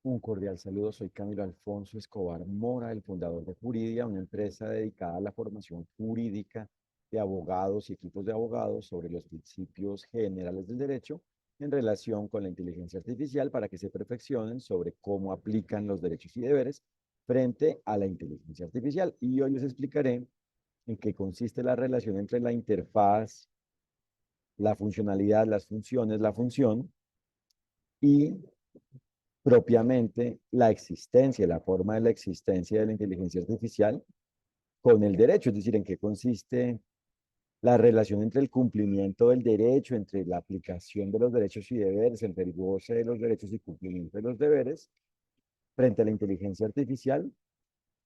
Un cordial saludo, soy Camilo Alfonso Escobar Mora, el fundador de Juridia, una empresa dedicada a la formación jurídica de abogados y equipos de abogados sobre los principios generales del derecho en relación con la inteligencia artificial para que se perfeccionen sobre cómo aplican los derechos y deberes frente a la inteligencia artificial. Y hoy les explicaré en qué consiste la relación entre la interfaz, la funcionalidad, las funciones, la función y propiamente la existencia, la forma de la existencia de la inteligencia artificial con el derecho, es decir, en qué consiste la relación entre el cumplimiento del derecho, entre la aplicación de los derechos y deberes, entre el goce de los derechos y cumplimiento de los deberes, frente a la inteligencia artificial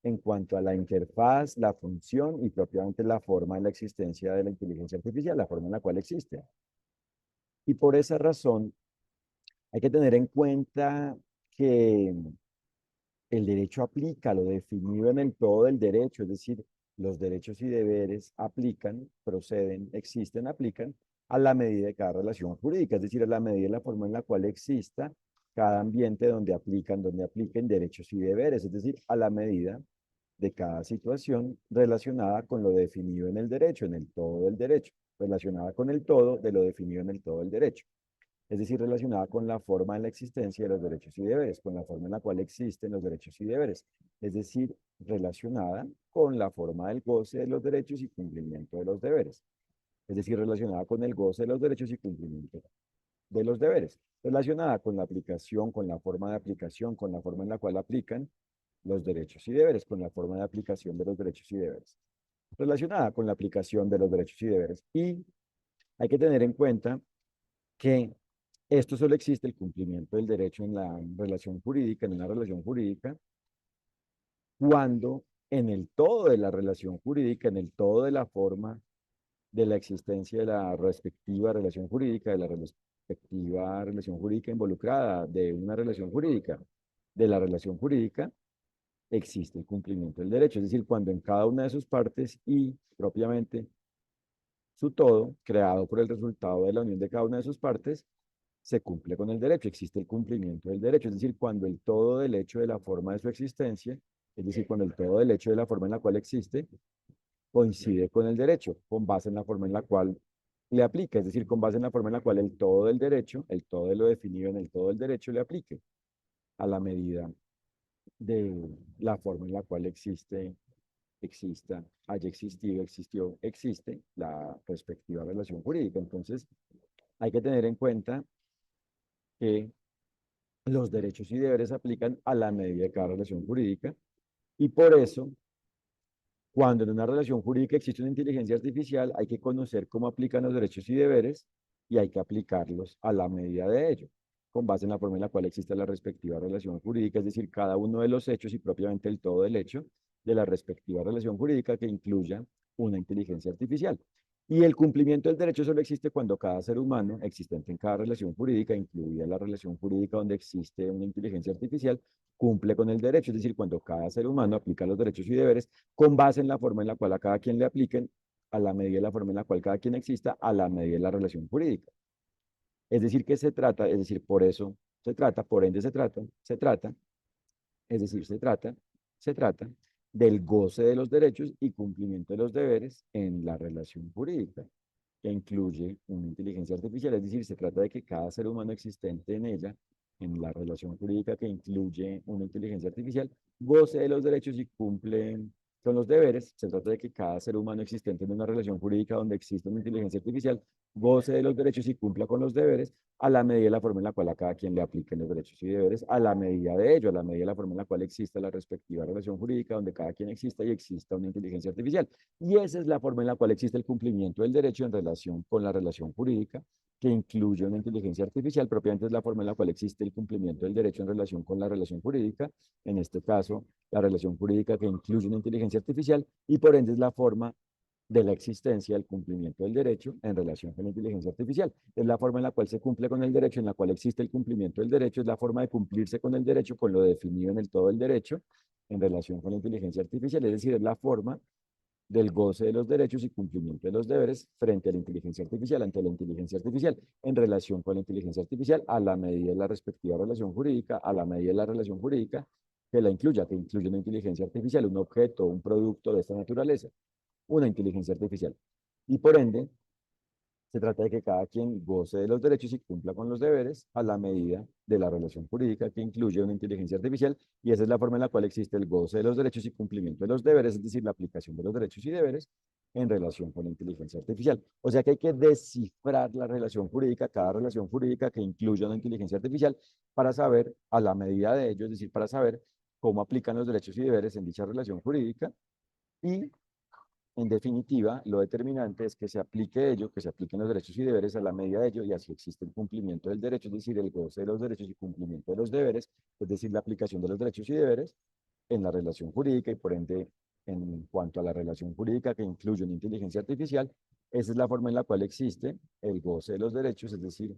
en cuanto a la interfaz, la función y propiamente la forma de la existencia de la inteligencia artificial, la forma en la cual existe. Y por esa razón hay que tener en cuenta que el derecho aplica lo definido en el todo del derecho, es decir, los derechos y deberes aplican, proceden, existen, aplican a la medida de cada relación jurídica, es decir, a la medida de la forma en la cual exista cada ambiente donde apliquen derechos y deberes, es decir, a la medida de cada situación relacionada con lo definido en el derecho, en el todo del derecho, relacionada con el todo de lo definido en el todo del derecho, es decir, relacionada con la forma de la existencia de los derechos y deberes, con la forma en la cual existen los derechos y deberes, es decir, relacionada con la forma del goce de los derechos y cumplimiento de los deberes, es decir, relacionada con el goce de los derechos y cumplimiento de los deberes, relacionada con la aplicación, con la forma de aplicación, con la forma en la cual aplican los derechos y deberes, con la forma de aplicación de los derechos y deberes, relacionada con la aplicación de los derechos y deberes. Y hay que tener en cuenta que esto solo existe el cumplimiento del derecho en la relación jurídica, en una relación jurídica, cuando en el todo de la relación jurídica, en el todo de la forma de la existencia de la respectiva relación jurídica, de la respectiva relación jurídica involucrada, de una relación jurídica, de la relación jurídica, existe el cumplimiento del derecho. Es decir, cuando en cada una de sus partes y propiamente su todo, creado por el resultado de la unión de cada una de sus partes, se cumple con el derecho, existe el cumplimiento del derecho, es decir, cuando el todo del hecho de la forma de su existencia, es decir, cuando el todo del hecho de la forma en la cual existe, coincide con el derecho, con base en la forma en la cual le aplica, es decir, con base en la forma en la cual el todo del derecho, el todo de lo definido en el todo del derecho le aplique a la medida de la forma en la cual exista, haya existido, existió, existe la respectiva relación jurídica. Entonces, hay que tener en cuenta que los derechos y deberes se aplican a la medida de cada relación jurídica y por eso, cuando en una relación jurídica existe una inteligencia artificial, hay que conocer cómo aplican los derechos y deberes y hay que aplicarlos a la medida de ello, con base en la forma en la cual existe la respectiva relación jurídica, es decir, cada uno de los hechos y propiamente el todo del hecho de la respectiva relación jurídica que incluya una inteligencia artificial. Y el cumplimiento del derecho solo existe cuando cada ser humano existente en cada relación jurídica, incluida la relación jurídica donde existe una inteligencia artificial, cumple con el derecho, es decir, cuando cada ser humano aplica los derechos y deberes con base en la forma en la cual a cada quien le apliquen, a la medida de la forma en la cual cada quien exista, a la medida de la relación jurídica. Es decir, que se trata, es decir, por eso se trata, por ende se trata, es decir, se trata del goce de los derechos y cumplimiento de los deberes en la relación jurídica, que incluye una inteligencia artificial, es decir, se trata de que cada ser humano existente en ella, en la relación jurídica que incluye una inteligencia artificial, goce de los derechos y cumple con los deberes. Se trata de que cada ser humano existente en una relación jurídica donde existe una inteligencia artificial goce de los derechos y cumpla con los deberes a la medida de la forma en la cual a cada quien le apliquen los derechos y deberes, a la medida de ello, a la medida de la forma en la cual exista la respectiva relación jurídica donde cada quien exista y exista una inteligencia artificial. Y esa es la forma en la cual existe el cumplimiento del derecho en relación con la relación jurídica que incluye una inteligencia artificial, propiamente es la forma en la cual existe el cumplimiento del derecho en relación con la relación jurídica, en este caso, la relación jurídica que incluye una inteligencia artificial, y por ende es la forma de la existencia del cumplimiento del derecho en relación con la inteligencia artificial. Es la forma en la cual se cumple con el derecho, en la cual existe el cumplimiento del derecho, es la forma de cumplirse con el derecho, con lo definido en el todo del derecho en relación con la inteligencia artificial, es decir, es la forma del goce de los derechos y cumplimiento de los deberes frente a la inteligencia artificial, ante la inteligencia artificial, en relación con la inteligencia artificial, a la medida de la respectiva relación jurídica, a la medida de la relación jurídica que incluya una inteligencia artificial, un objeto, un producto de esta naturaleza, una inteligencia artificial. Y por ende, se trata de que cada quien goce de los derechos y cumpla con los deberes a la medida de la relación jurídica que incluye una inteligencia artificial, y esa es la forma en la cual existe el goce de los derechos y cumplimiento de los deberes, es decir, la aplicación de los derechos y deberes en relación con la inteligencia artificial. O sea que hay que descifrar la relación jurídica, cada relación jurídica que incluya una inteligencia artificial, para saber a la medida de ello, es decir, para saber cómo aplican los derechos y deberes en dicha relación jurídica. Y en definitiva, lo determinante es que se aplique ello, que se apliquen los derechos y deberes a la medida de ello, y así existe el cumplimiento del derecho, es decir, el goce de los derechos y cumplimiento de los deberes, es decir, la aplicación de los derechos y deberes en la relación jurídica, y por ende, en cuanto a la relación jurídica que incluye una inteligencia artificial, esa es la forma en la cual existe el goce de los derechos, es decir,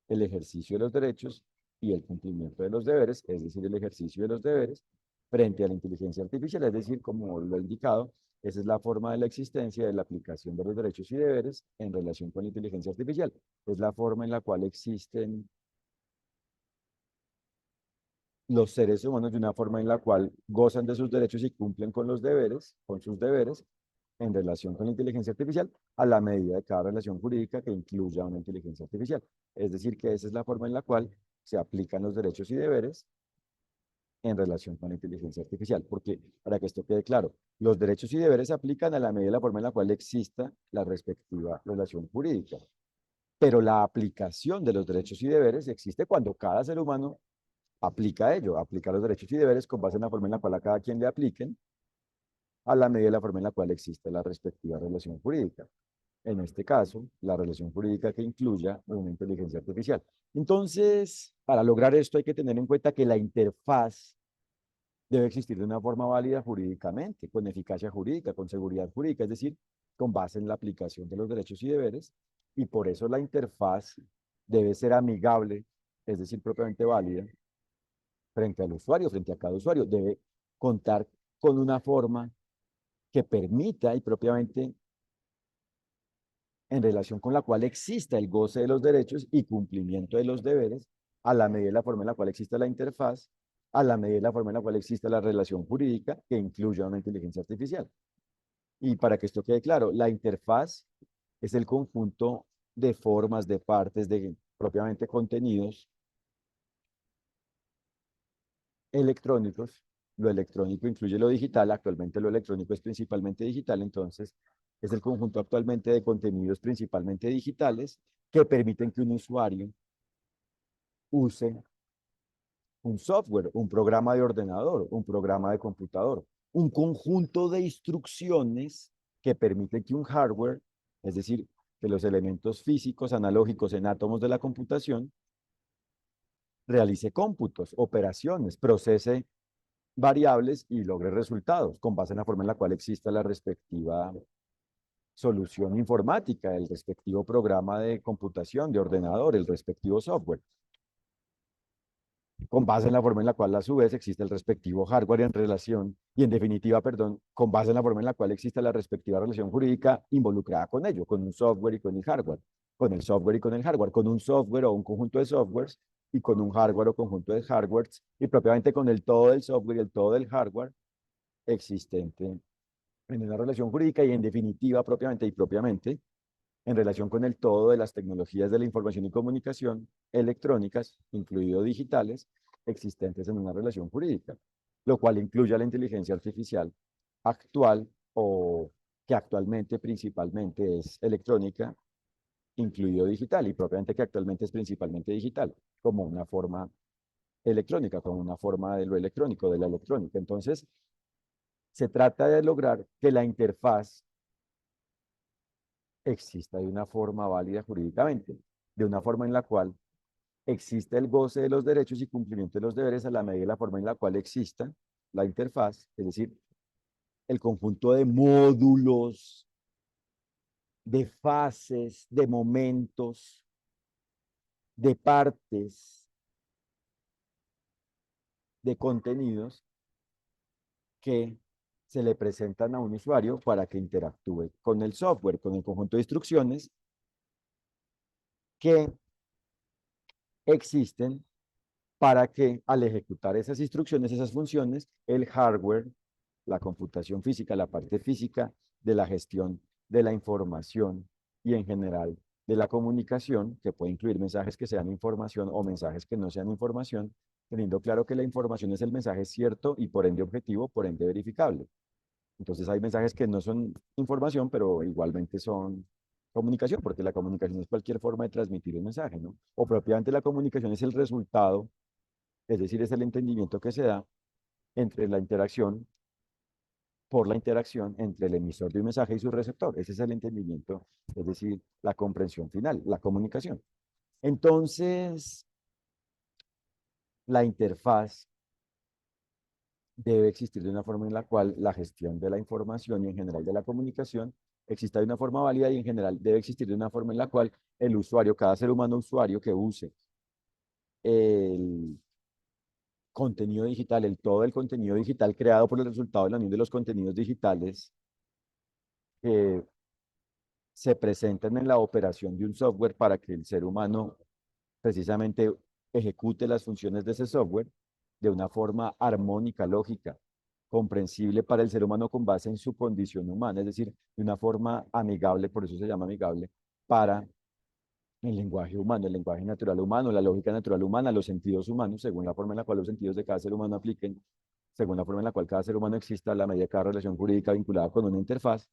el ejercicio de los derechos y el cumplimiento de los deberes, es decir, el ejercicio de los deberes frente a la inteligencia artificial, es decir, como lo he indicado, esa es la forma de la existencia de la aplicación de los derechos y deberes en relación con la inteligencia artificial. Es la forma en la cual existen los seres humanos, de una forma en la cual gozan de sus derechos y cumplen con los deberes, con sus deberes, en relación con la inteligencia artificial, a la medida de cada relación jurídica que incluya una inteligencia artificial. Es decir, que esa es la forma en la cual se aplican los derechos y deberes en relación con la inteligencia artificial. Porque, para que esto quede claro, los derechos y deberes se aplican a la medida de la forma en la cual exista la respectiva relación jurídica. Pero la aplicación de los derechos y deberes existe cuando cada ser humano aplica ello, aplica los derechos y deberes con base en la forma en la cual a cada quien le apliquen, a la medida de la forma en la cual existe la respectiva relación jurídica. En este caso, la relación jurídica que incluya una inteligencia artificial. Entonces, para lograr esto hay que tener en cuenta que la interfaz debe existir de una forma válida jurídicamente, con eficacia jurídica, con seguridad jurídica, es decir, con base en la aplicación de los derechos y deberes, y por eso la interfaz debe ser amigable, es decir, propiamente válida, frente al usuario, frente a cada usuario. Debe contar con una forma que permita y propiamente en relación con la cual exista el goce de los derechos y cumplimiento de los deberes, a la medida de la forma en la cual exista la interfaz, a la medida de la forma en la cual exista la relación jurídica que incluya una inteligencia artificial. Y para que esto quede claro, la interfaz es el conjunto de formas, de partes, de propiamente contenidos electrónicos. Lo electrónico incluye lo digital, actualmente lo electrónico es principalmente digital, entonces es el conjunto actualmente de contenidos principalmente digitales que permiten que un usuario use un software, un programa de ordenador, un programa de computador, un conjunto de instrucciones que permiten que un hardware, es decir, que los elementos físicos analógicos en átomos de la computación, realice cómputos, operaciones, procese variables y logre resultados con base en la forma en la cual exista la respectiva solución informática, el respectivo programa de computación, de ordenador, el respectivo software, con base en la forma en la cual a su vez existe el respectivo hardware en relación, y en definitiva, perdón, con base en la forma en la cual existe la respectiva relación jurídica involucrada con ello, con un software y con el hardware, con el software y con el hardware, con un software o un conjunto de softwares y con un hardware o conjunto de hardwares, y propiamente con el todo del software y el todo del hardware existente en una relación jurídica, y en definitiva, propiamente, en relación con el todo de las tecnologías de la información y comunicación electrónicas, incluido digitales, existentes en una relación jurídica, lo cual incluye a la inteligencia artificial actual, o que actualmente principalmente es electrónica, incluido digital, y propiamente que actualmente es principalmente digital, como una forma electrónica, como una forma de lo electrónico, de la electrónica. Entonces, se trata de lograr que la interfaz exista de una forma válida jurídicamente, de una forma en la cual existe el goce de los derechos y cumplimiento de los deberes a la medida de la forma en la cual exista la interfaz, es decir, el conjunto de módulos, de fases, de momentos, de partes, de contenidos que se le presentan a un usuario para que interactúe con el software, con el conjunto de instrucciones que existen para que al ejecutar esas instrucciones, esas funciones, el hardware, la computación física, la parte física de la gestión de la información y en general de la comunicación, que puede incluir mensajes que sean información o mensajes que no sean información, teniendo claro que la información es el mensaje cierto y por ende objetivo, por ende verificable. Entonces hay mensajes que no son información, pero igualmente son comunicación, porque la comunicación es cualquier forma de transmitir un mensaje, ¿no? O propiamente la comunicación es el resultado, es decir, es el entendimiento que se da entre la interacción, por la interacción entre el emisor de un mensaje y su receptor. Ese es el entendimiento, es decir, la comprensión final, la comunicación. Entonces, la interfaz debe existir de una forma en la cual la gestión de la información y en general de la comunicación exista de una forma válida y en general debe existir de una forma en la cual el usuario, cada ser humano usuario que use el contenido digital, todo el contenido digital creado por el resultado de la unión de los contenidos digitales que se presentan en la operación de un software para que el ser humano precisamente ejecute las funciones de ese software de una forma armónica, lógica, comprensible para el ser humano con base en su condición humana, es decir, de una forma amigable, por eso se llama amigable, para el lenguaje humano, el lenguaje natural humano, la lógica natural humana, los sentidos humanos, según la forma en la cual los sentidos de cada ser humano apliquen, según la forma en la cual cada ser humano exista, a la medida de cada relación jurídica vinculada con una interfaz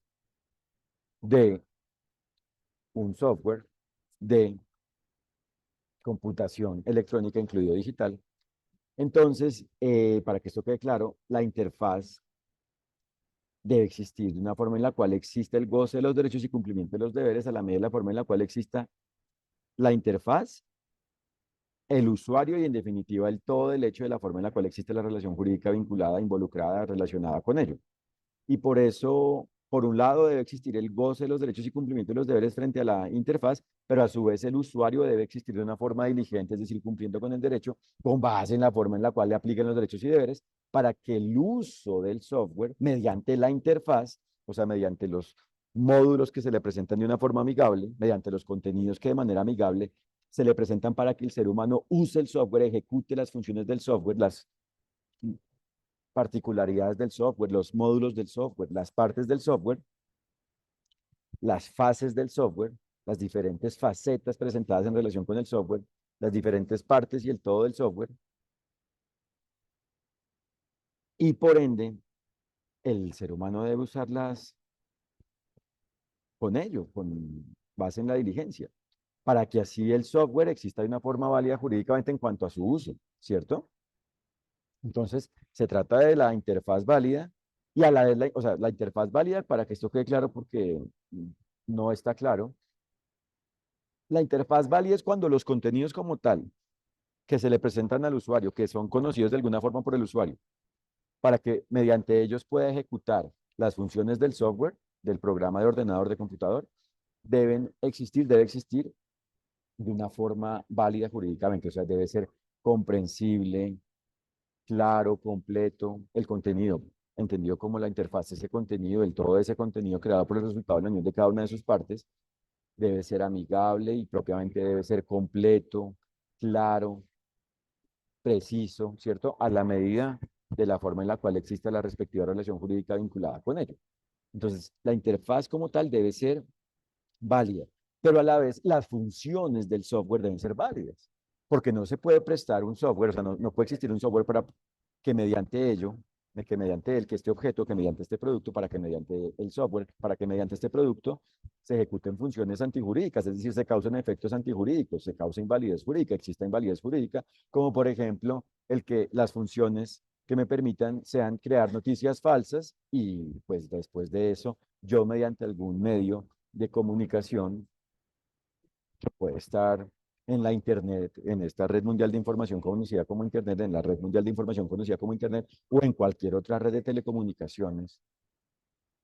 de un software de computación electrónica, incluido digital. Entonces, para que esto quede claro, la interfaz debe existir de una forma en la cual exista el goce de los derechos y cumplimiento de los deberes, a la medida de la forma en la cual exista la interfaz, el usuario y, en definitiva, el todo del hecho de la forma en la cual existe la relación jurídica vinculada, involucrada, relacionada con ello. Y por eso, por un lado, debe existir el goce de los derechos y cumplimiento de los deberes frente a la interfaz, pero a su vez el usuario debe existir de una forma diligente, es decir, cumpliendo con el derecho, con base en la forma en la cual le apliquen los derechos y deberes, para que el uso del software mediante la interfaz, o sea, mediante los módulos que se le presentan de una forma amigable, mediante los contenidos que de manera amigable se le presentan para que el ser humano use el software, ejecute las funciones del software, las particularidades del software, los módulos del software, las partes del software, las fases del software, las diferentes facetas presentadas en relación con el software, las diferentes partes y el todo del software, y por ende, el ser humano debe usarlas con ello, con base en la diligencia, para que así el software exista de una forma válida jurídicamente en cuanto a su uso, ¿cierto? Entonces, se trata de la interfaz válida y a la vez, o sea, la interfaz válida, para que esto quede claro porque no está claro, la interfaz válida es cuando los contenidos como tal que se le presentan al usuario, que son conocidos de alguna forma por el usuario, para que mediante ellos pueda ejecutar las funciones del software, del programa de ordenador de computador, debe existir de una forma válida jurídicamente, o sea, debe ser comprensible, claro, completo, el contenido, entendido como la interfaz, ese contenido, el todo ese contenido creado por el resultado de la unión de cada una de sus partes, debe ser amigable y propiamente debe ser completo, claro, preciso, ¿cierto? A la medida de la forma en la cual existe la respectiva relación jurídica vinculada con ello. Entonces, la interfaz como tal debe ser válida, pero a la vez las funciones del software deben ser válidas, porque no se puede prestar un software, o sea, no puede existir un software para que mediante ello, de que mediante él, que este objeto, que mediante este producto, para que mediante el software, para que mediante este producto se ejecuten funciones antijurídicas, es decir, se causen efectos antijurídicos, se causa invalidez jurídica, exista invalidez jurídica, como por ejemplo el que las funciones que me permitan sean crear noticias falsas y pues después de eso yo mediante algún medio de comunicación que puede estar en la Internet, en esta red mundial de información conocida como Internet, en la red mundial de información conocida como Internet, o en cualquier otra red de telecomunicaciones,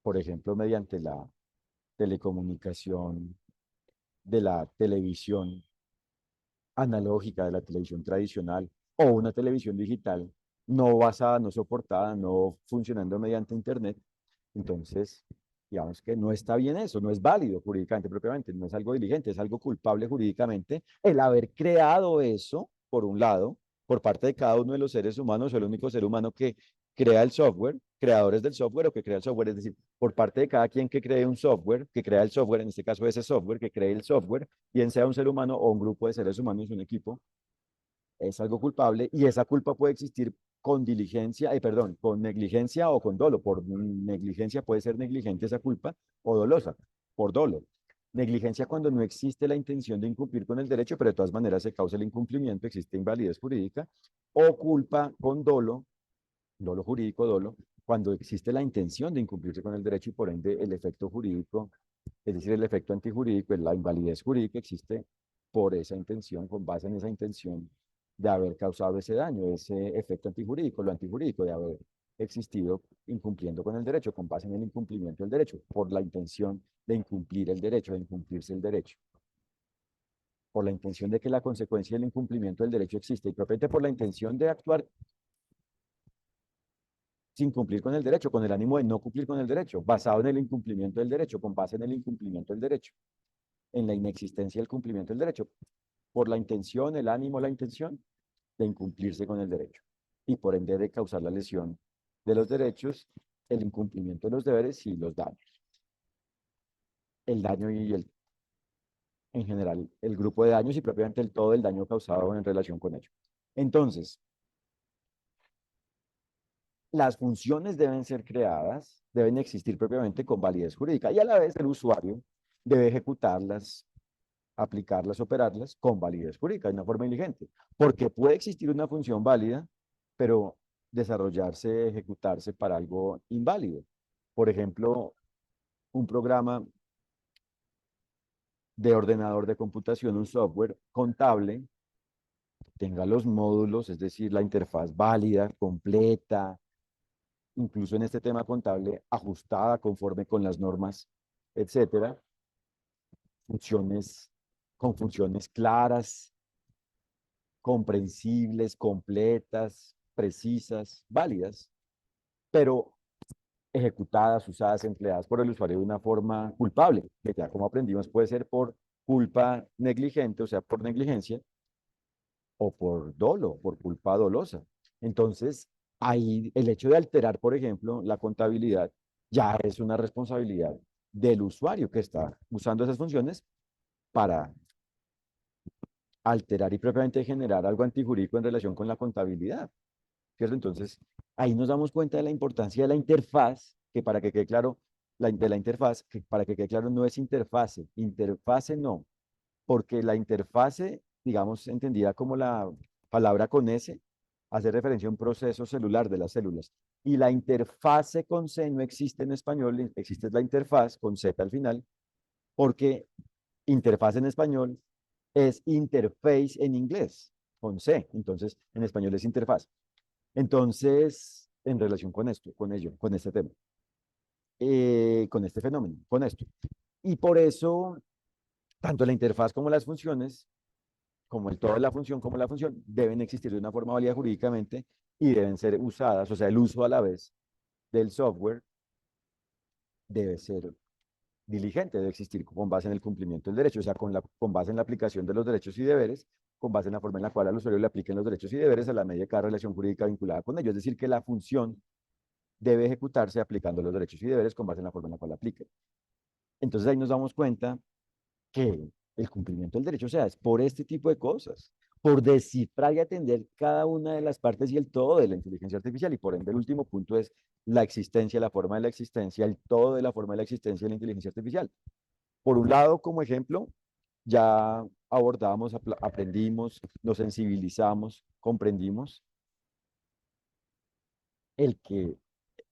por ejemplo, mediante la telecomunicación de la televisión analógica, de la televisión tradicional, o una televisión digital, no basada, no soportada, no funcionando mediante Internet. Entonces, digamos que no está bien eso, no es válido jurídicamente propiamente, no es algo diligente, es algo culpable jurídicamente el haber creado eso, por un lado, por parte de cada uno de los seres humanos, o el único ser humano que crea el software, creadores del software o que crea el software, es decir, por parte de cada quien que cree un software, que crea el software, en este caso ese software, que cree el software, bien sea un ser humano o un grupo de seres humanos, un equipo, es algo culpable y esa culpa puede existir con diligencia, perdón, con negligencia o con dolo. Por negligencia puede ser negligente esa culpa o dolosa, por dolo. Negligencia cuando no existe la intención de incumplir con el derecho, pero de todas maneras se causa el incumplimiento, existe invalidez jurídica, o culpa con dolo, dolo jurídico, dolo, cuando existe la intención de incumplirse con el derecho y por ende el efecto jurídico, es decir, el efecto antijurídico, la invalidez jurídica existe por esa intención, con base en esa intención de haber causado ese daño, ese efecto antijurídico, lo antijurídico de haber existido incumpliendo con el derecho, con base en el incumplimiento del derecho, por la intención de incumplir el derecho, de incumplirse el derecho, por la intención de que la consecuencia del incumplimiento del derecho existe y propiamente por la intención de actuar sin cumplir con el derecho, con el ánimo de no cumplir con el derecho, basado en el incumplimiento del derecho, con base en el incumplimiento del derecho, en la inexistencia del cumplimiento del derecho, por la intención, el ánimo, la intención de incumplirse con el derecho y por ende de causar la lesión de los derechos, el incumplimiento de los deberes y los daños. El daño y en general el grupo de daños y propiamente todo el daño causado en relación con ello. Entonces, las funciones deben ser creadas, deben existir propiamente con validez jurídica y a la vez el usuario debe ejecutarlas, aplicarlas, operarlas con validez jurídica de una forma diligente. Porque puede existir una función válida, pero desarrollarse, ejecutarse para algo inválido. Por ejemplo, un programa de ordenador de computación, un software contable, tenga los módulos, es decir, la interfaz válida, completa, incluso en este tema contable, ajustada conforme con las normas, etcétera, funciones con funciones claras, comprensibles, completas, precisas, válidas, pero ejecutadas, usadas, empleadas por el usuario de una forma culpable, que ya como aprendimos puede ser por culpa negligente, o sea, por negligencia, o por dolo, por culpa dolosa. Entonces, ahí el hecho de alterar, por ejemplo, la contabilidad ya es una responsabilidad del usuario que está usando esas funciones para alterar y propiamente generar algo antijurídico en relación con la contabilidad, ¿cierto? Entonces, ahí nos damos cuenta de la importancia de la interfaz, que para que quede claro, de la interfaz, que para que quede claro no es interfase, interfase no, porque la interfase, digamos, entendida como la palabra con S, hace referencia a un proceso celular de las células. Y la interfase con C no existe en español, existe la interfaz con Z al final, porque interfaz en español es interface en inglés, con C. Entonces, en español es interfaz. Entonces, en relación con esto, con ello, con este tema, con este fenómeno, con esto. Y por eso, tanto la interfaz como las funciones, como el todo de la función como la función, deben existir de una forma válida jurídicamente y deben ser usadas, o sea, el uso a la vez del software debe ser diligente, debe existir con base en el cumplimiento del derecho, o sea, con base en la aplicación de los derechos y deberes, con base en la forma en la cual al usuario le apliquen los derechos y deberes a la medida de cada relación jurídica vinculada con ello. Es decir, que la función debe ejecutarse aplicando los derechos y deberes con base en la forma en la cual la aplique. Entonces ahí nos damos cuenta que el cumplimiento del derecho, o sea, es por este tipo de cosas, por descifrar y atender cada una de las partes y el todo de la inteligencia artificial. Y por ende, el último punto es la existencia, la forma de la existencia, el todo de la forma de la existencia de la inteligencia artificial. Por un lado, como ejemplo, ya abordamos, aprendimos, nos sensibilizamos, comprendimos el que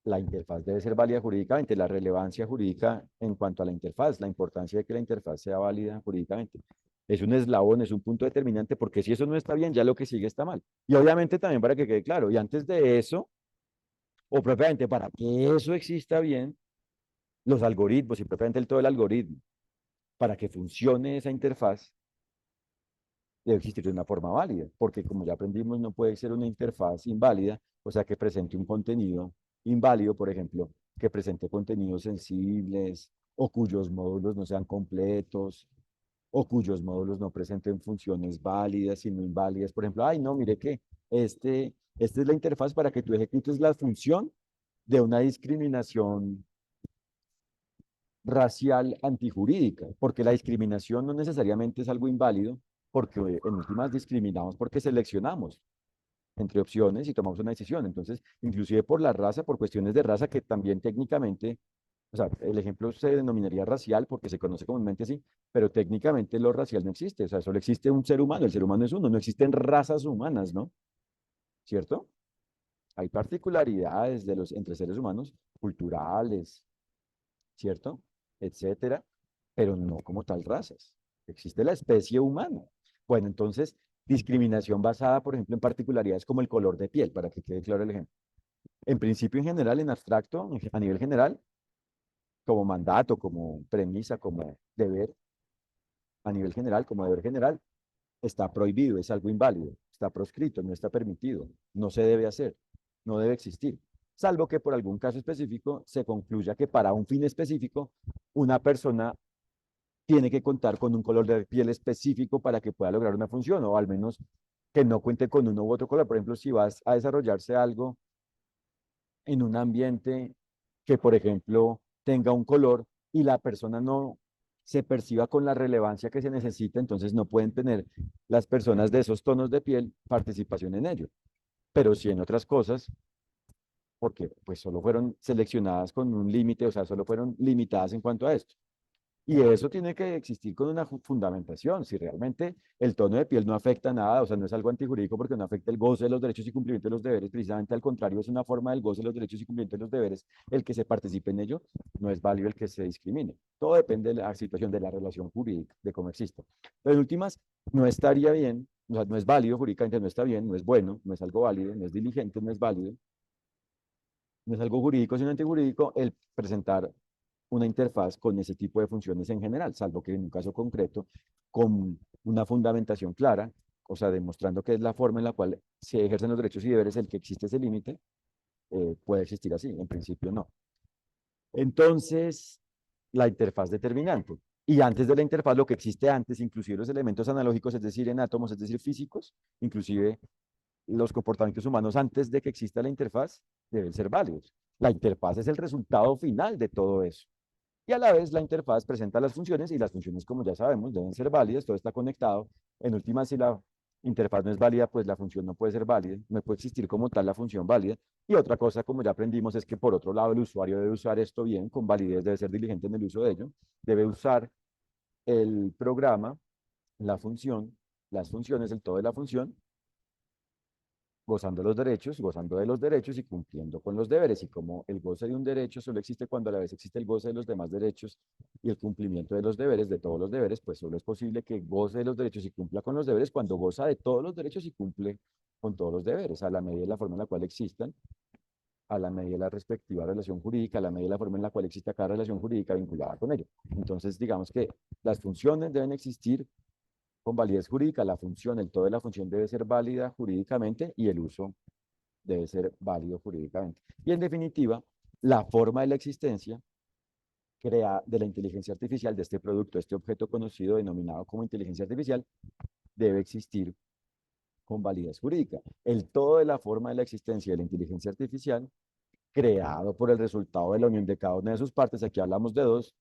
la interfaz debe ser válida jurídicamente, la relevancia jurídica en cuanto a la interfaz, la importancia de que la interfaz sea válida jurídicamente. Es un eslabón, es un punto determinante, porque si eso no está bien, ya lo que sigue está mal. Y obviamente también para que quede claro, y antes de eso, o propiamente para que eso exista bien, los algoritmos y propiamente el todo el algoritmo, para que funcione esa interfaz, debe existir de una forma válida, porque como ya aprendimos, no puede ser una interfaz inválida o sea, que presente un contenido inválido, por ejemplo, que presente contenidos sensibles o cuyos módulos no sean completos o cuyos módulos no presenten funciones válidas, sino inválidas. Por ejemplo, ay, no, mire que esta es la interfaz para que tú ejecutes la función de una discriminación racial antijurídica, porque la discriminación no necesariamente es algo inválido, porque en últimas discriminamos porque seleccionamos entre opciones y tomamos una decisión. Entonces, inclusive por la raza, por cuestiones de raza que también técnicamente, o sea, el ejemplo se denominaría racial porque se conoce comúnmente así, pero técnicamente lo racial no existe, o sea, solo existe un ser humano, el ser humano es uno, no existen razas humanas, ¿no? ¿Cierto? Hay particularidades de los, entre seres humanos, culturales, ¿cierto? Etcétera, pero no como tal razas. Existe la especie humana. Bueno, entonces, discriminación basada, por ejemplo, en particularidades como el color de piel, para que quede claro el ejemplo. En principio, en general, en abstracto, a nivel general, como mandato, como premisa, como deber, a nivel general, como deber general, está prohibido, es algo inválido, está proscrito, no está permitido, no se debe hacer, no debe existir, salvo que por algún caso específico se concluya que para un fin específico una persona tiene que contar con un color de piel específico para que pueda lograr una función, o al menos que no cuente con uno u otro color. Por ejemplo, si vas a desarrollarse algo en un ambiente que, por ejemplo, tenga un color y la persona no se perciba con la relevancia que se necesita, entonces no pueden tener las personas de esos tonos de piel participación en ello. Pero si en otras cosas, porque pues solo fueron seleccionadas con un límite, o sea, solo fueron limitadas en cuanto a esto. Y eso tiene que existir con una fundamentación. Si realmente el tono de piel no afecta nada, o sea, no es algo antijurídico porque no afecta el goce de los derechos y cumplimiento de los deberes, precisamente al contrario, es una forma del goce de los derechos y cumplimiento de los deberes el que se participe en ello, no es válido el que se discrimine. Todo depende de la situación, de la relación jurídica, de cómo exista. Pero en últimas, no estaría bien, o sea, no es válido jurídicamente, no está bien, no es bueno, no es algo válido, no es diligente, no es válido, no es algo jurídico, sino antijurídico el presentar una interfaz con ese tipo de funciones en general, salvo que en un caso concreto, con una fundamentación clara, o sea, demostrando que es la forma en la cual se ejercen los derechos y deberes, el que existe ese límite, puede existir así, en principio no. Entonces, la interfaz determinante. Y antes de la interfaz, lo que existe antes, inclusive los elementos analógicos, es decir, en átomos, es decir, físicos, inclusive los comportamientos humanos antes de que exista la interfaz, deben ser válidos. La interfaz es el resultado final de todo eso. Y a la vez la interfaz presenta las funciones y las funciones, como ya sabemos, deben ser válidas, todo está conectado. En última, si la interfaz no es válida, pues la función no puede ser válida, no puede existir como tal la función válida. Y otra cosa, como ya aprendimos, es que por otro lado el usuario debe usar esto bien, con validez, debe ser diligente en el uso de ello, debe usar el programa, la función, las funciones, el todo de la función, gozando de los derechos y cumpliendo con los deberes. Y como el goce de un derecho solo existe cuando a la vez existe el goce de los demás derechos y el cumplimiento de los deberes, de todos los deberes, pues solo es posible que goce de los derechos y cumpla con los deberes cuando goza de todos los derechos y cumple con todos los deberes, a la medida de la forma en la cual existan, a la medida de la respectiva relación jurídica, a la medida de la forma en la cual exista cada relación jurídica vinculada con ello. Entonces, digamos que las funciones deben existir con validez jurídica, la función, el todo de la función debe ser válida jurídicamente y el uso debe ser válido jurídicamente. Y en definitiva, la forma de la existencia de la inteligencia artificial, de este producto, este objeto conocido denominado como inteligencia artificial, debe existir con validez jurídica. El todo de la forma de la existencia de la inteligencia artificial, creado por el resultado de la unión de cada una de sus partes, aquí hablamos de dos,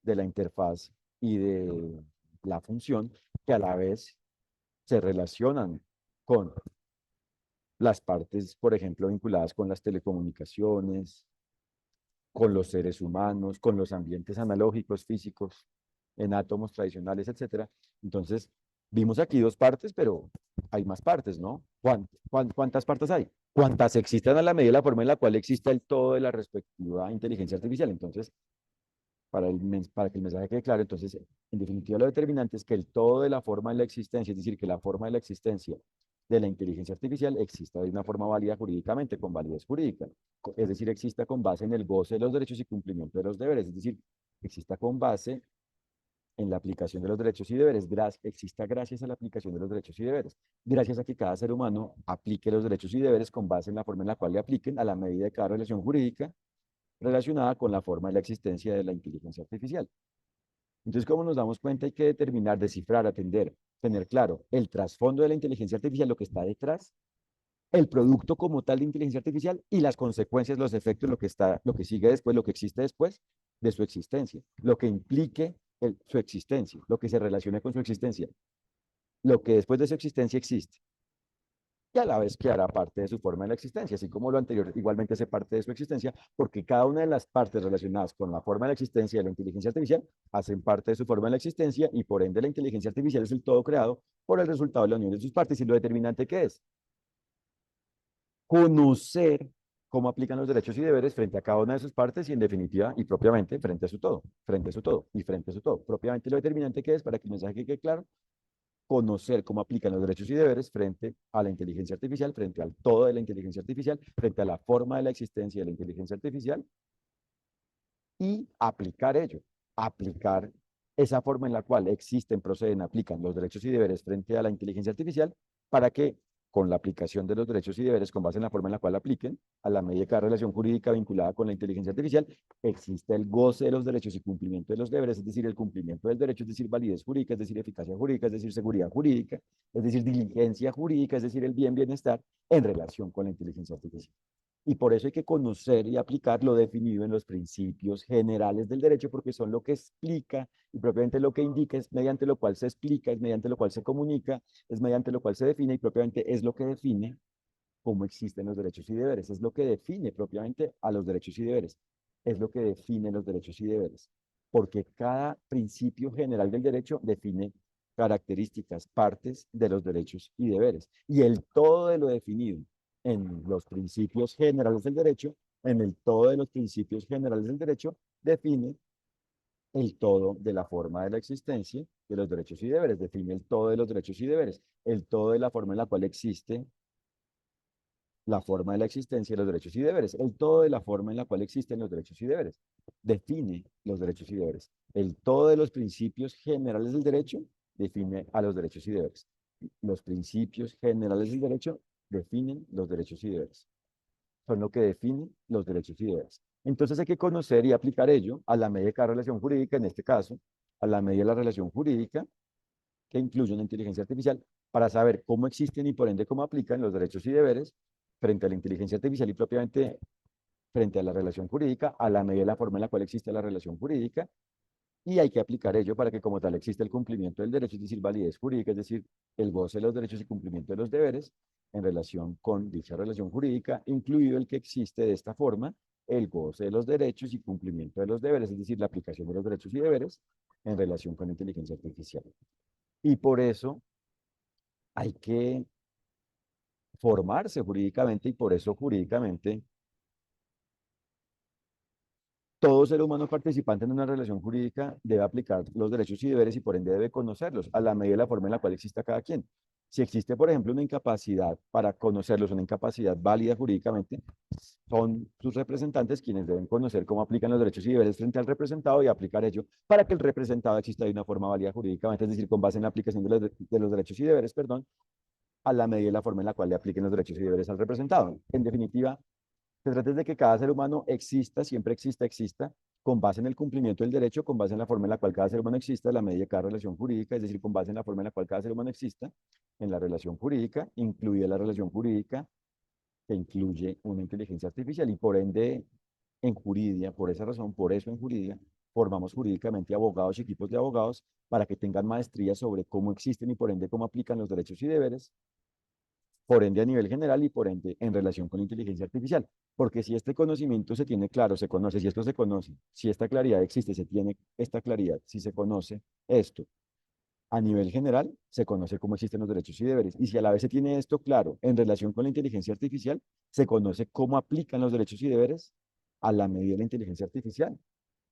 de la interfaz y de la función, que a la vez se relacionan con las partes, por ejemplo, vinculadas con las telecomunicaciones, con los seres humanos, con los ambientes analógicos, físicos, en átomos tradicionales, etcétera. Entonces, vimos aquí dos partes, pero hay más partes, ¿no? ¿Cuántas partes hay? ¿Cuántas existan a la medida de la forma en la cual exista el todo de la respectiva inteligencia artificial? Entonces, para que el mensaje quede claro, entonces, en definitiva, lo determinante es que el todo de la forma de la existencia, es decir, que la forma de la existencia de la inteligencia artificial exista de una forma válida jurídicamente, con validez jurídica, es decir, exista con base en el goce de los derechos y cumplimiento de los deberes, es decir, exista con base en la aplicación de los derechos y deberes exista gracias a la aplicación de los derechos y deberes, gracias a que cada ser humano aplique los derechos y deberes con base en la forma en la cual le apliquen a la medida de cada relación jurídica relacionada con la forma de la existencia de la inteligencia artificial. Entonces, como nos damos cuenta, hay que determinar, descifrar, atender, tener claro el trasfondo de la inteligencia artificial, lo que está detrás, el producto como tal de inteligencia artificial y las consecuencias, los efectos, lo que sigue después, lo que existe después de su existencia, lo que implique su existencia, lo que se relacione con su existencia, lo que después de su existencia existe y a la vez que hará parte de su forma de la existencia, así como lo anterior igualmente hace parte de su existencia, porque cada una de las partes relacionadas con la forma de la existencia de la inteligencia artificial hacen parte de su forma de la existencia y por ende la inteligencia artificial es el todo creado por el resultado de la unión de sus partes y lo determinante que es conocer cómo aplican los derechos y deberes frente a cada una de sus partes y en definitiva y propiamente frente a su todo, frente a su todo y frente a su todo. Propiamente lo determinante que es, para que el mensaje quede claro, conocer cómo aplican los derechos y deberes frente a la inteligencia artificial, frente al todo de la inteligencia artificial, frente a la forma de la existencia de la inteligencia artificial y aplicar ello, aplicar esa forma en la cual existen, proceden, aplican los derechos y deberes frente a la inteligencia artificial para que con la aplicación de los derechos y deberes con base en la forma en la cual apliquen, a la medida de cada relación jurídica vinculada con la inteligencia artificial, existe el goce de los derechos y cumplimiento de los deberes, es decir, el cumplimiento del derecho, es decir, validez jurídica, es decir, eficacia jurídica, es decir, seguridad jurídica, es decir, diligencia jurídica, es decir, el bienestar en relación con la inteligencia artificial. Y por eso hay que conocer y aplicar lo definido en los principios generales del derecho, porque son lo que explica y propiamente lo que indica es mediante lo cual se explica, es mediante lo cual se comunica, es mediante lo cual se define y propiamente es lo que define cómo existen los derechos y deberes, es lo que define propiamente a los derechos y deberes, es lo que define los derechos y deberes, porque cada principio general del derecho define características, partes de los derechos y deberes. Y el todo de lo definido en los principios generales del derecho, en el todo de los principios generales del derecho, define el todo de la forma de la existencia de los derechos y deberes, define el todo de los derechos y deberes, el todo de la forma en la cual existe la forma de la existencia de los derechos y deberes, el todo de la forma en la cual existen los derechos y deberes, define los derechos y deberes. El todo de los principios generales del derecho define a los derechos y deberes. Los principios generales del derecho definen los derechos y deberes. Son lo que definen los derechos y deberes. Entonces hay que conocer y aplicar ello a la medida de cada relación jurídica, en este caso, a la medida de la relación jurídica que incluye una inteligencia artificial para saber cómo existen y por ende cómo aplican los derechos y deberes frente a la inteligencia artificial y propiamente frente a la relación jurídica, a la medida de la forma en la cual existe la relación jurídica, y hay que aplicar ello para que como tal exista el cumplimiento del derecho, es decir, validez jurídica, es decir, el goce de los derechos y cumplimiento de los deberes en relación con dicha relación jurídica, incluido el que existe de esta forma, el goce de los derechos y cumplimiento de los deberes, es decir, la aplicación de los derechos y deberes en relación con la inteligencia artificial. Y por eso hay que formarse jurídicamente y por eso jurídicamente todo ser humano participante en una relación jurídica debe aplicar los derechos y deberes y por ende debe conocerlos a la medida de la forma en la cual exista cada quien. Si existe, por ejemplo, una incapacidad para conocerlos, una incapacidad válida jurídicamente, son sus representantes quienes deben conocer cómo aplican los derechos y deberes frente al representado y aplicar ello para que el representado exista de una forma válida jurídicamente, es decir, con base en la aplicación de los derechos y deberes, perdón, a la medida y la forma en la cual le apliquen los derechos y deberes al representado. En definitiva, se trata de que cada ser humano exista, siempre exista, con base en el cumplimiento del derecho, con base en la forma en la cual cada ser humano exista, la medida de cada relación jurídica, es decir, con base en la forma en la cual cada ser humano exista, en la relación jurídica, incluida la relación jurídica que incluye una inteligencia artificial y por ende en Juridia, por esa razón, por eso en Juridia, formamos jurídicamente abogados y equipos de abogados para que tengan maestría sobre cómo existen y por ende cómo aplican los derechos y deberes por ende a nivel general y por ende en relación con la inteligencia artificial. Porque si este conocimiento se tiene claro, se conoce, si esto se conoce, si esta claridad existe, se tiene esta claridad, si se conoce esto a nivel general, se conoce cómo existen los derechos y deberes. Y si a la vez se tiene esto claro en relación con la inteligencia artificial, se conoce cómo aplican los derechos y deberes a la medida de la inteligencia artificial.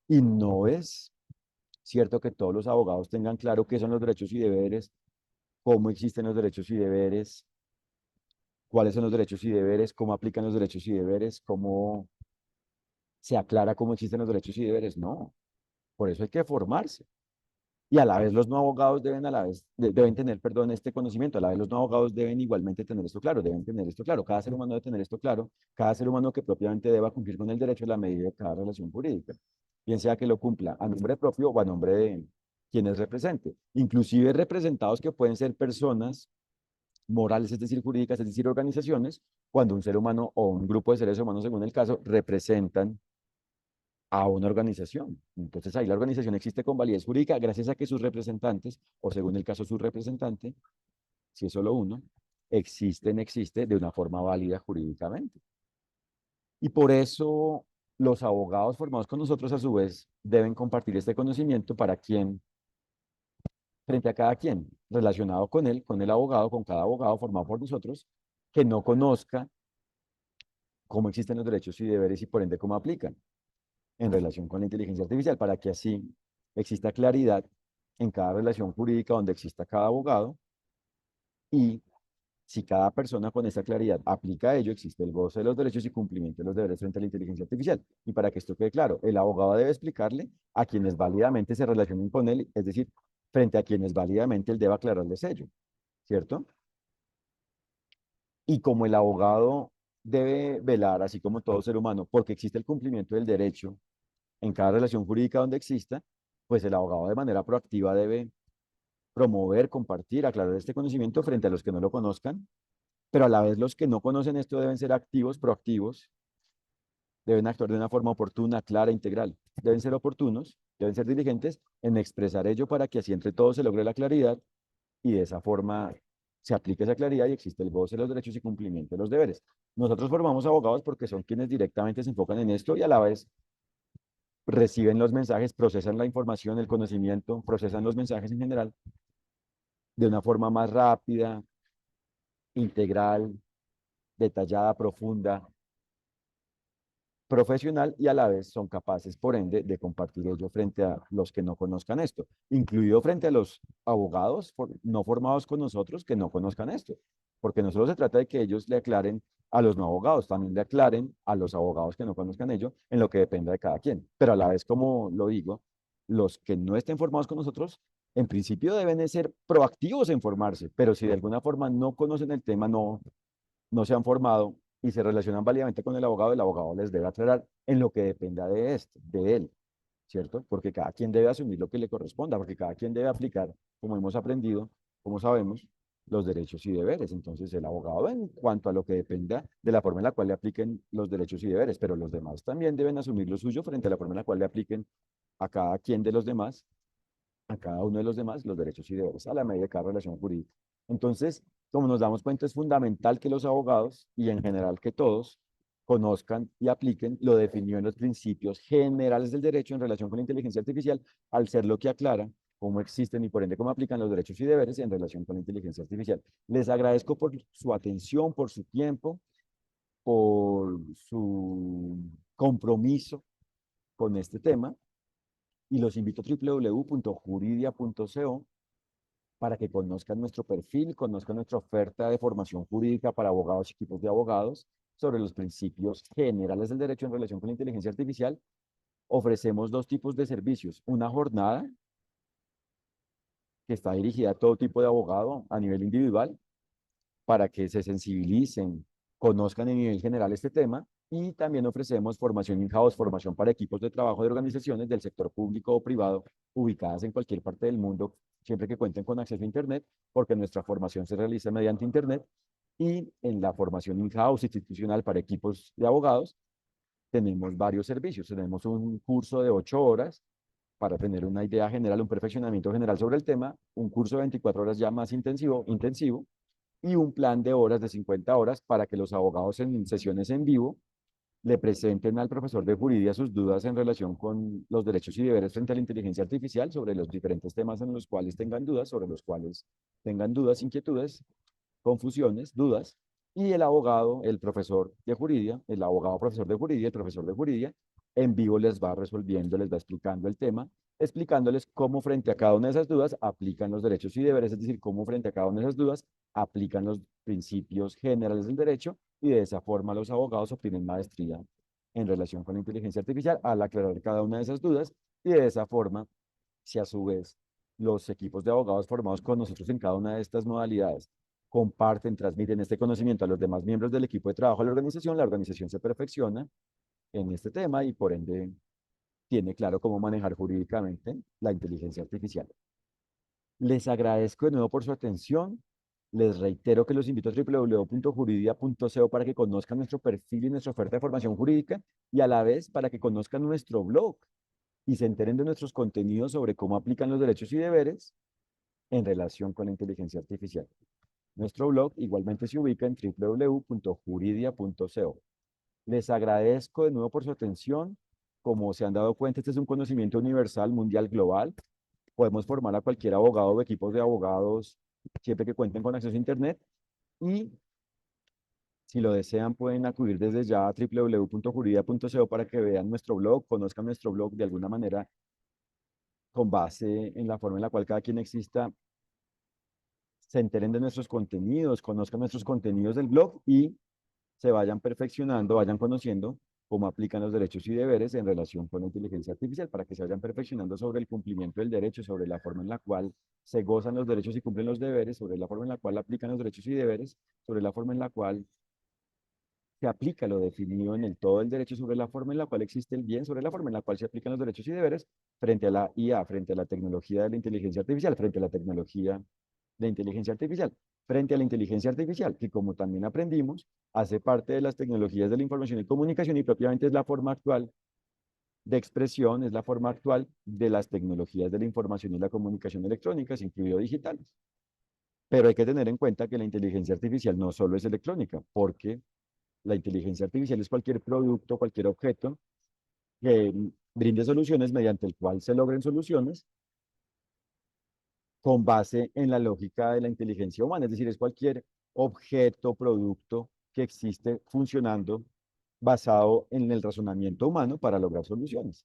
Y no es cierto que todos los abogados tengan claro qué son los derechos y deberes, cómo existen los derechos y deberes, cuáles son los derechos y deberes, cómo aplican los derechos y deberes, cómo se aclara cómo existen los derechos y deberes. No, por eso hay que formarse. Y a la vez los no abogados deben a la vez, deben tener, perdón, este conocimiento, a la vez los no abogados deben igualmente tener esto claro, deben tener esto claro. Cada ser humano debe tener esto claro, cada ser humano que propiamente deba cumplir con el derecho en la medida de cada relación jurídica, bien sea que lo cumpla a nombre propio o a nombre de quienes represente, inclusive representados que pueden ser personas morales, es decir, jurídicas, es decir, organizaciones, cuando un ser humano o un grupo de seres humanos, según el caso, representan a una organización. Entonces ahí la organización existe con validez jurídica gracias a que sus representantes, o según el caso su representante, si es solo uno, existe de una forma válida jurídicamente. Y por eso los abogados formados con nosotros a su vez deben compartir este conocimiento para quien, frente a cada quien, relacionado con él, con el abogado, con cada abogado formado por nosotros, que no conozca cómo existen los derechos y deberes y por ende cómo aplican en relación con la inteligencia artificial, para que así exista claridad en cada relación jurídica donde exista cada abogado y si cada persona con esa claridad aplica ello, existe el goce de los derechos y cumplimiento de los deberes frente a la inteligencia artificial. Y para que esto quede claro, el abogado debe explicarle a quienes válidamente se relacionen con él, es decir, frente a quienes válidamente él debe aclararles ello, ¿cierto? Y como el abogado debe velar, así como todo ser humano, porque existe el cumplimiento del derecho en cada relación jurídica donde exista, pues el abogado de manera proactiva debe promover, compartir, aclarar este conocimiento frente a los que no lo conozcan, pero a la vez los que no conocen esto deben ser activos, proactivos, deben actuar de una forma oportuna, clara, integral, deben ser oportunos, deben ser diligentes en expresar ello para que así entre todos se logre la claridad y de esa forma se aplique esa claridad y existe el goce de los derechos y cumplimiento de los deberes. Nosotros formamos abogados porque son quienes directamente se enfocan en esto y a la vez reciben los mensajes, procesan la información, el conocimiento, procesan los mensajes en general de una forma más rápida, integral, detallada, profunda, profesional y a la vez son capaces, por ende, de compartir ello frente a los que no conozcan esto, incluido frente a los abogados no formados con nosotros que no conozcan esto, porque no solo se trata de que ellos le aclaren a los no abogados, también le aclaren a los abogados que no conozcan ello en lo que dependa de cada quien, pero a la vez, como lo digo, los que no estén formados con nosotros, en principio deben de ser proactivos en formarse, pero si de alguna forma no conocen el tema, no se han formado y se relacionan válidamente con el abogado les debe aclarar en lo que dependa de esto, de él, ¿cierto? Porque cada quien debe asumir lo que le corresponda, porque cada quien debe aplicar, como hemos aprendido, como sabemos, los derechos y deberes. Entonces, el abogado en cuanto a lo que dependa de la forma en la cual le apliquen los derechos y deberes, pero los demás también deben asumir lo suyo frente a la forma en la cual le apliquen a cada quien de los demás a cada uno de los demás los derechos y deberes a la medida de cada relación jurídica. Entonces, como nos damos cuenta, es fundamental que los abogados y en general que todos conozcan y apliquen lo definido en los principios generales del derecho en relación con la inteligencia artificial, al ser lo que aclara cómo existen y por ende cómo aplican los derechos y deberes en relación con la inteligencia artificial. Les agradezco por su atención, por su tiempo, por su compromiso con este tema y los invito a www.juridia.co para que conozcan nuestro perfil, conozcan nuestra oferta de formación jurídica para abogados y equipos de abogados sobre los principios generales del derecho en relación con la inteligencia artificial. Ofrecemos dos tipos de servicios. Una jornada que está dirigida a todo tipo de abogado a nivel individual para que se sensibilicen, conozcan en nivel general este tema. Y también ofrecemos formación in-house, formación para equipos de trabajo de organizaciones del sector público o privado ubicadas en cualquier parte del mundo, siempre que cuenten con acceso a Internet, porque nuestra formación se realiza mediante Internet. Y en la formación in-house institucional para equipos de abogados, tenemos varios servicios. Tenemos un curso de 8 horas para tener una idea general, un perfeccionamiento general sobre el tema, un curso de 24 horas ya más intensivo y un plan de horas de 50 horas para que los abogados en sesiones en vivo le presenten al profesor de juridia sus dudas en relación con los derechos y deberes frente a la inteligencia artificial sobre los diferentes temas en los cuales tengan dudas, sobre los cuales tengan dudas, inquietudes, confusiones, dudas, y el abogado, el profesor de juridia, el abogado profesor de juridia, el profesor de juridia, en vivo les va resolviendo, les va explicando el tema, explicándoles cómo frente a cada una de esas dudas aplican los derechos y deberes, es decir, cómo frente a cada una de esas dudas aplican los principios generales del derecho y de esa forma los abogados obtienen maestría en relación con la inteligencia artificial al aclarar cada una de esas dudas y de esa forma, si a su vez los equipos de abogados formados con nosotros en cada una de estas modalidades comparten, transmiten este conocimiento a los demás miembros del equipo de trabajo de la organización se perfecciona en este tema y por ende tiene claro cómo manejar jurídicamente la inteligencia artificial. Les agradezco de nuevo por su atención. Les reitero que los invito a www.juridia.co para que conozcan nuestro perfil y nuestra oferta de formación jurídica y a la vez para que conozcan nuestro blog y se enteren de nuestros contenidos sobre cómo aplican los derechos y deberes en relación con la inteligencia artificial. Nuestro blog igualmente se ubica en www.juridia.co. Les agradezco de nuevo por su atención. Como se han dado cuenta, este es un conocimiento universal, mundial, global. Podemos formar a cualquier abogado o equipos de abogados siempre que cuenten con acceso a Internet. Y si lo desean, pueden acudir desde ya a www.juridia.co para que vean nuestro blog, conozcan nuestro blog de alguna manera con base en la forma en la cual cada quien exista, se enteren de nuestros contenidos, conozcan nuestros contenidos del blog y se vayan perfeccionando, vayan conociendo cómo aplican los derechos y deberes en relación con la inteligencia artificial, para que se vayan perfeccionando sobre el cumplimiento del derecho, sobre la forma en la cual se gozan los derechos y cumplen los deberes, sobre la forma en la cual aplican los derechos y deberes, sobre la forma en la cual se aplica lo definido en el todo el derecho, sobre la forma en la cual existe el bien, sobre la forma en la cual se aplican los derechos y deberes frente a la IA, frente a la tecnología de la inteligencia artificial, frente a la tecnología de inteligencia artificial, frente a la inteligencia artificial, que como también aprendimos, hace parte de las tecnologías de la información y comunicación y propiamente es la forma actual de expresión, es la forma actual de las tecnologías de la información y la comunicación electrónicas, incluido digitales. Pero hay que tener en cuenta que la inteligencia artificial no solo es electrónica, porque la inteligencia artificial es cualquier producto, cualquier objeto que brinde soluciones mediante el cual se logren soluciones con base en la lógica de la inteligencia humana, es decir, es cualquier objeto, producto que existe funcionando basado en el razonamiento humano para lograr soluciones.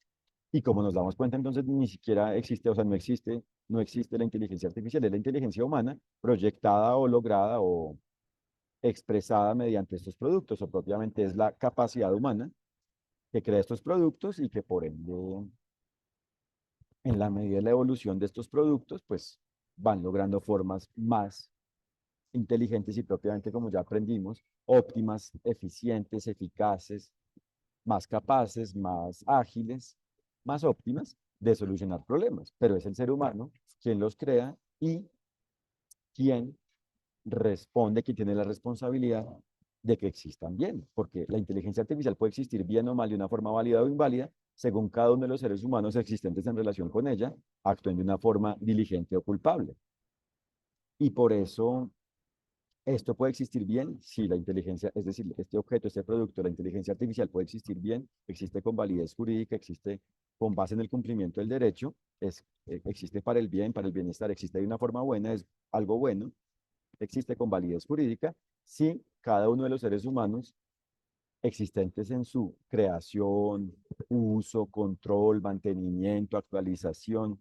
Y como nos damos cuenta, entonces ni siquiera existe, o sea, no existe la inteligencia artificial, es la inteligencia humana proyectada o lograda o expresada mediante estos productos, o propiamente es la capacidad humana que crea estos productos y que por ende, en la medida de la evolución de estos productos, pues van logrando formas más inteligentes y propiamente, como ya aprendimos, óptimas, eficientes, eficaces, más capaces, más ágiles, más óptimas de solucionar problemas. Pero es el ser humano quien los crea y quien responde, quien tiene la responsabilidad de que existan bien, porque la inteligencia artificial puede existir bien o mal de una forma válida o inválida, según cada uno de los seres humanos existentes en relación con ella, actúen de una forma diligente o culpable. Y por eso esto puede existir bien si la inteligencia, es decir, este objeto, este producto, la inteligencia artificial puede existir bien, existe con validez jurídica, existe con base en el cumplimiento del derecho, existe para el bien, para el bienestar, existe de una forma buena, es algo bueno, existe con validez jurídica, si cada uno de los seres humanos existentes en su creación, uso, control, mantenimiento, actualización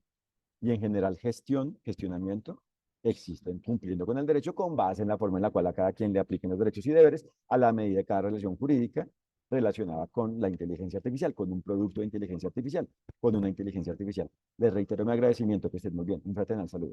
y en general gestionamiento, existen cumpliendo con el derecho con base en la forma en la cual a cada quien le apliquen los derechos y deberes a la medida de cada relación jurídica relacionada con la inteligencia artificial, con un producto de inteligencia artificial, con una inteligencia artificial. Les reitero mi agradecimiento, que estén muy bien. Un fraternal saludo.